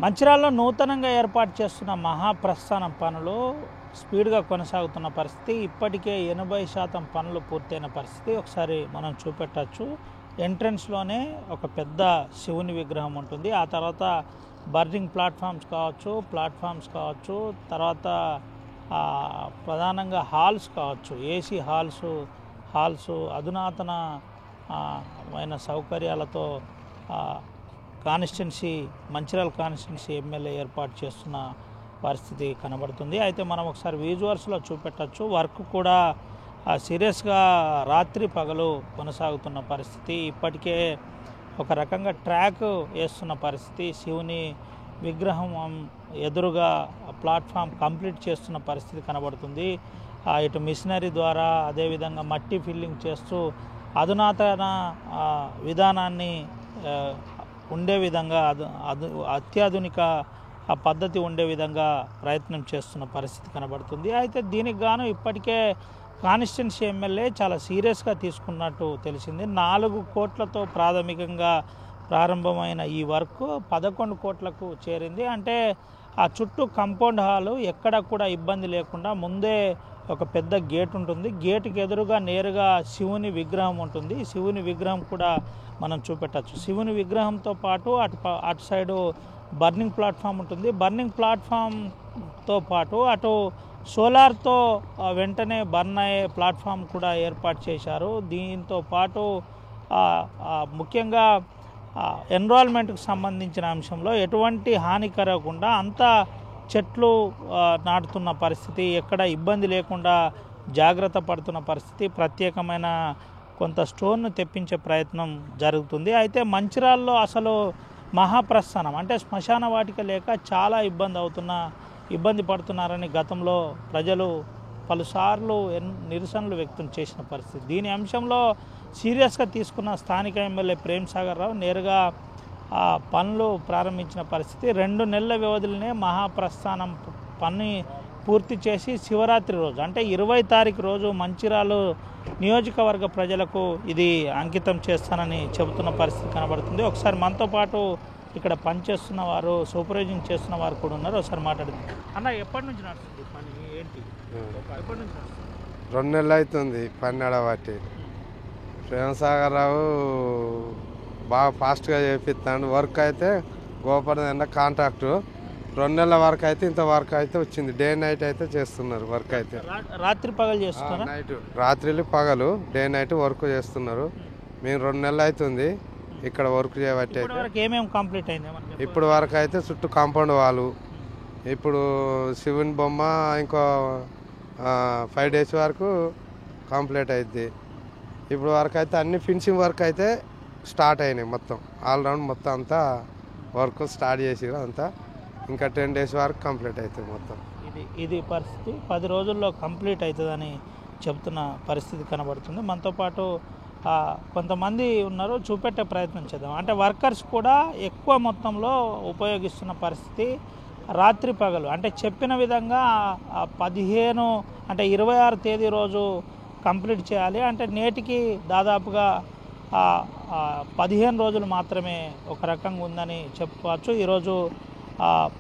మంచిర్యాలలో నూతనంగా ఏర్పాటు చేస్తున్న మహాప్రస్థానం పనులు స్పీడ్గా కొనసాగుతున్న పరిస్థితి. ఇప్పటికే 80% పనులు పూర్తయిన పరిస్థితి. ఒకసారి మనం చూపెట్టచ్చు. ఎంట్రన్స్లోనే ఒక పెద్ద శివుని విగ్రహం ఉంటుంది. ఆ తర్వాత బర్నింగ్ ప్లాట్ఫామ్స్ కావచ్చు, తర్వాత ప్రధానంగా హాల్స్ కావచ్చు, ఏసీ హాల్స్ అధునాతనమైన సౌకర్యాలతో మంచిర్యాల కాన్స్టిట్యున్సీ ఎమ్మెల్యే ఏర్పాటు చేస్తున్న పరిస్థితి కనబడుతుంది. అయితే మనం ఒకసారి విజువల్స్లో చూపెట్టచ్చు. వర్క్ కూడా సీరియస్గా రాత్రి పగలు కొనసాగుతున్న పరిస్థితి. ఇప్పటికే ఒక రకంగా ట్రాక్ వేస్తున్న పరిస్థితి. శివుని విగ్రహం ఎదురుగా ప్లాట్ఫామ్ కంప్లీట్ చేస్తున్న పరిస్థితి కనబడుతుంది. ఇటు మిషనరీ ద్వారా అదేవిధంగా మట్టి ఫిల్లింగ్ చేస్తూ అధునాతన విధానాన్ని ఉండే విధంగా అత్యాధునిక పద్ధతి ఉండే విధంగా ప్రయత్నం చేస్తున్న పరిస్థితి కనబడుతుంది. అయితే దీనికి గాను ఇప్పటికే కాన్స్టిట్యున్సీ ఎమ్మెల్యే చాలా సీరియస్గా తీసుకున్నట్టు తెలిసింది. 4 కోట్లతో ప్రాథమికంగా ప్రారంభమైన ఈ వర్క్ 11 కోట్లకు చేరింది. అంటే ఆ చుట్టూ కాంపౌండ్ హాలు ఎక్కడ కూడా ఇబ్బంది లేకుండా ముందే ఒక పెద్ద గేట్ ఉంటుంది. గేటుకి ఎదురుగా నేరుగా శివుని విగ్రహం ఉంటుంది. శివుని విగ్రహం కూడా మనం చూపెట్టచ్చు. శివుని విగ్రహంతో పాటు అటు సైడు బర్నింగ్ ప్లాట్ఫామ్ ఉంటుంది. బర్నింగ్ ప్లాట్ఫామ్తో పాటు అటు సోలార్తో వెంటనే బర్న్ అయ్యే ప్లాట్ఫామ్ కూడా ఏర్పాటు చేశారు. దీంతో పాటు ముఖ్యంగా ఎన్విరాన్మెంట్కి సంబంధించిన అంశంలో ఎటువంటి హాని కలగకుండా అంతా చెట్లు నాటుతున్న పరిస్థితి, ఎక్కడ ఇబ్బంది లేకుండా జాగ్రత్త పడుతున్న పరిస్థితి. ప్రత్యేకమైన కొంత స్టోన్ను తెప్పించే ప్రయత్నం జరుగుతుంది. అయితే మంచిర్యాలలో అసలు మహాప్రస్థానం అంటే శ్మశాన వాటిక లేక చాలా ఇబ్బంది పడుతున్నారని గతంలో ప్రజలు పలుసార్లు నిరసనలు వ్యక్తం చేసిన పరిస్థితి. దీని అంశంలో సీరియస్గా తీసుకున్న స్థానిక ఎమ్మెల్యే ప్రేమ్ సాగర్ రావు నేరుగా పనులు ప్రారంభించిన పరిస్థితి. 2 నెలల వ్యవధిలోనే మహాప్రస్థానం పని పూర్తి చేసి శివరాత్రి రోజు అంటే 20 తారీఖు రోజు మంచిర్యాల నియోజకవర్గ ప్రజలకు ఇది అంకితం చేస్తానని చెబుతున్న పరిస్థితి కనబడుతుంది. ఒకసారి మనతో పాటు ఇక్కడ పనిచేస్తున్న వారు, సూపర్వైజింగ్ చేస్తున్న వారు కూడా ఉన్నారు. ఒకసారి మాట్లాడుతుంది. అన్న, ఎప్పటి నుంచి నడుస్తుంది పని? ఏంటి ఎప్పటి నుంచి నడుస్తుంది? 2 నెలలు అవుతుంది పని నడబట్టి. ప్రేమసాగర్ రావు బాగా ఫాస్ట్గా చేపిస్తాడు. వర్క్ అయితే గోపర్ధన కాంట్రాక్టు 2 నెలల వరకు అయితే ఇంత వర్క్ అయితే వచ్చింది. డే నైట్ అయితే చేస్తున్నారు. వర్క్ అయితే రాత్రి పగలు చేస్తున్నారు. నైట్ రాత్రిలు పగలు డే నైట్ వర్క్ చేస్తున్నారు. మేము 2 నెలలు అవుతుంది ఇక్కడ వర్క్ చేయబట్టి. ఏమేమి కంప్లీట్ అయింది? ఇప్పుడు వరకు అయితే చుట్టూ కాంపౌండ్ వాళ్ళు, ఇప్పుడు శివుని బొమ్మ ఇంకో 5 డేస్ వరకు కంప్లీట్ అవుద్ది. ఇప్పుడు వరకు అయితే అన్ని ఫినిషింగ్ వర్క్ అయితే స్టార్ట్ అయినాయి. మొత్తం ఆల్రౌండ్ మొత్తం అంతా వర్క్ స్టార్ట్ చేసిరు. అంతా ఇంకా 10 డేస్ వరకు కంప్లీట్ అవుతుంది మొత్తం. ఇది పరిస్థితి. 10 రోజుల్లో కంప్లీట్ అవుతుందని చెప్తున్న పరిస్థితి కనబడుతుంది. మనతో పాటు కొంతమంది ఉన్నారు, చూపెట్టే ప్రయత్నం చేద్దాం. అంటే వర్కర్స్ కూడా ఎక్కువ మొత్తంలో ఉపయోగిస్తున్న పరిస్థితి. రాత్రి పగలు అంటే చెప్పిన విధంగా 15 అంటే 26 తేదీ రోజు కంప్లీట్ చేయాలి. అంటే నేటికి దాదాపుగా 15 రోజులు మాత్రమే ఒక రకంగా ఉందని చెప్పుకోవచ్చు. ఈరోజు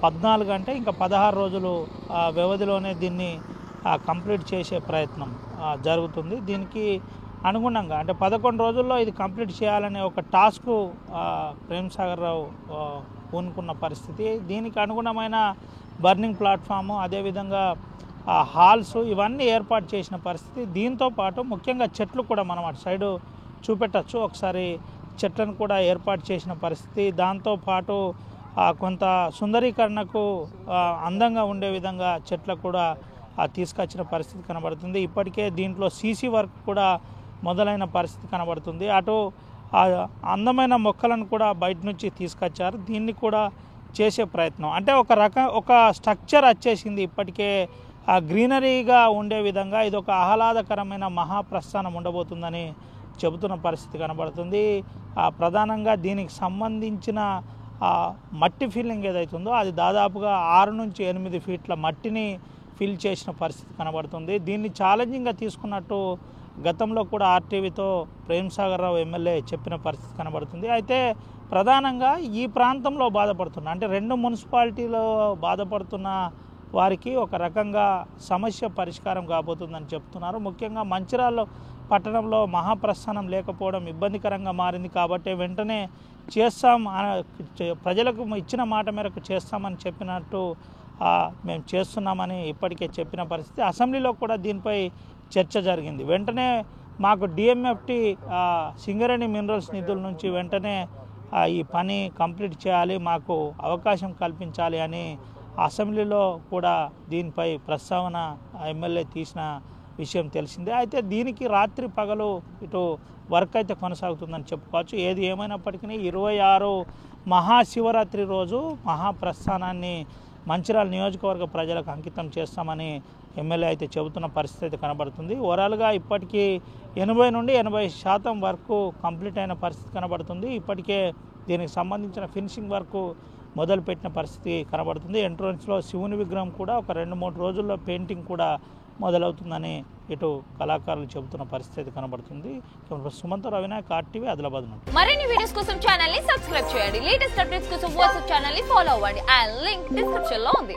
14 అంటే ఇంకా 16 రోజులు వ్యవధిలోనే దీన్ని కంప్లీట్ చేసే ప్రయత్నం జరుగుతుంది. దీనికి అనుగుణంగా అంటే 11 రోజుల్లో ఇది కంప్లీట్ చేయాలనే ఒక టాస్క్ ప్రేమ్ సాగర్ రావు పూనుకున్న పరిస్థితి. దీనికి అనుగుణమైన బర్నింగ్ ప్లాట్ఫాము, అదేవిధంగా హాల్స్ ఇవన్నీ ఏర్పాటు చేసిన పరిస్థితి. దీంతో పాటు ముఖ్యంగా చెట్లు కూడా మనం అటు సైడు చూపెట్టచ్చు. ఒకసారి చెట్లను కూడా ఏర్పాటు చేసిన పరిస్థితి. దాంతోపాటు కొంత సుందరీకరణకు అందంగా ఉండే విధంగా చెట్లకు కూడా తీసుకొచ్చిన పరిస్థితి కనబడుతుంది. ఇప్పటికే దీంట్లో సీసీ వర్క్ కూడా మొదలైన పరిస్థితి కనబడుతుంది. అటు అందమైన మొక్కలను కూడా బయట నుంచి తీసుకొచ్చారు. దీన్ని కూడా చేసే ప్రయత్నం అంటే ఒక స్ట్రక్చర్ వచ్చేసింది. ఇప్పటికే గ్రీనరీగా ఉండే విధంగా ఇది ఒక ఆహ్లాదకరమైన మహాప్రస్థానం ఉండబోతుందని చెబుతున్న పరిస్థితి కనబడుతుంది. ప్రధానంగా దీనికి సంబంధించిన మట్టి ఫిల్లింగ్ ఏదైతుందో అది దాదాపుగా 6 నుంచి 8 ఫీట్ల మట్టిని ఫిల్ చేసిన పరిస్థితి కనబడుతుంది. దీన్ని ఛాలెంజింగ్గా తీసుకున్నట్టు గతంలో కూడా ఆర్టీవీతో ప్రేమ్ సాగర్ రావు ఎమ్మెల్యే చెప్పిన పరిస్థితి కనబడుతుంది. అయితే ప్రధానంగా ఈ ప్రాంతంలో బాధపడుతున్న అంటే 2 మున్సిపాలిటీలో బాధపడుతున్న వారికి ఒక రకంగా సమస్య పరిష్కారం కాబోతుందని చెప్తున్నారు. ముఖ్యంగా మంచిర్యాల పట్టణంలో మహాప్రస్థానం లేకపోవడం ఇబ్బందికరంగా మారింది కాబట్టి వెంటనే చేస్తాం, ప్రజలకు ఇచ్చిన మాట మేరకు చేస్తామని చెప్పినట్టు మేము చేస్తున్నామని ఇప్పటికే చెప్పిన పరిస్థితి. అసెంబ్లీలో కూడా దీనిపై చర్చ జరిగింది. వెంటనే మాకు డిఎంఎఫ్టి సింగరేణి మినరల్స్ నిధుల నుంచి వెంటనే ఈ పని కంప్లీట్ చేయాలి, మాకు అవకాశం కల్పించాలి అని అసెంబ్లీలో కూడా దీనిపై ప్రస్తావన ఎమ్మెల్యే తీసిన విషయం తెలిసిందే. అయితే దీనికి రాత్రి పగలు ఇటు వర్క్ అయితే కొనసాగుతుందని చెప్పుకోవచ్చు. ఏది ఏమైనప్పటికీ 26 మహాశివరాత్రి రోజు మహాప్రస్థానాన్ని మంచిర్యాల నియోజకవర్గ ప్రజలకు అంకితం చేస్తామని ఎమ్మెల్యే అయితే చెబుతున్న పరిస్థితి అయితే కనబడుతుంది. ఓవరాల్గా ఇప్పటికీ 80 నుండి 80% వరకు కంప్లీట్ అయిన పరిస్థితి కనబడుతుంది. ఇప్పటికే దీనికి సంబంధించిన ఫినిషింగ్ వర్క్ మొదలుపెట్టిన పరిస్థితి కనబడుతుంది. ఎంట్రన్స్లో శివుని విగ్రహం కూడా ఒక 2-3 రోజుల్లో పెయింటింగ్ కూడా మొదలవుతుందని ఇటు కళాకారులు చెబుతున్న పరిస్థితి కనబడుతుంది. సుమంత్ రవినాయక్ RTV ఆదిలాబాద్ నుండి. మరిన్ని వీడియోస్ కోసం ఛానల్ ని సబ్స్క్రైబ్ చేయండి. లేటెస్ట్ అప్డేట్స్ కోసం వాట్సాప్ ఛానల్ ని ఫాలో అవ్వండి. ఆ లింక్ డిస్క్రిప్షన్ లో ఉంది.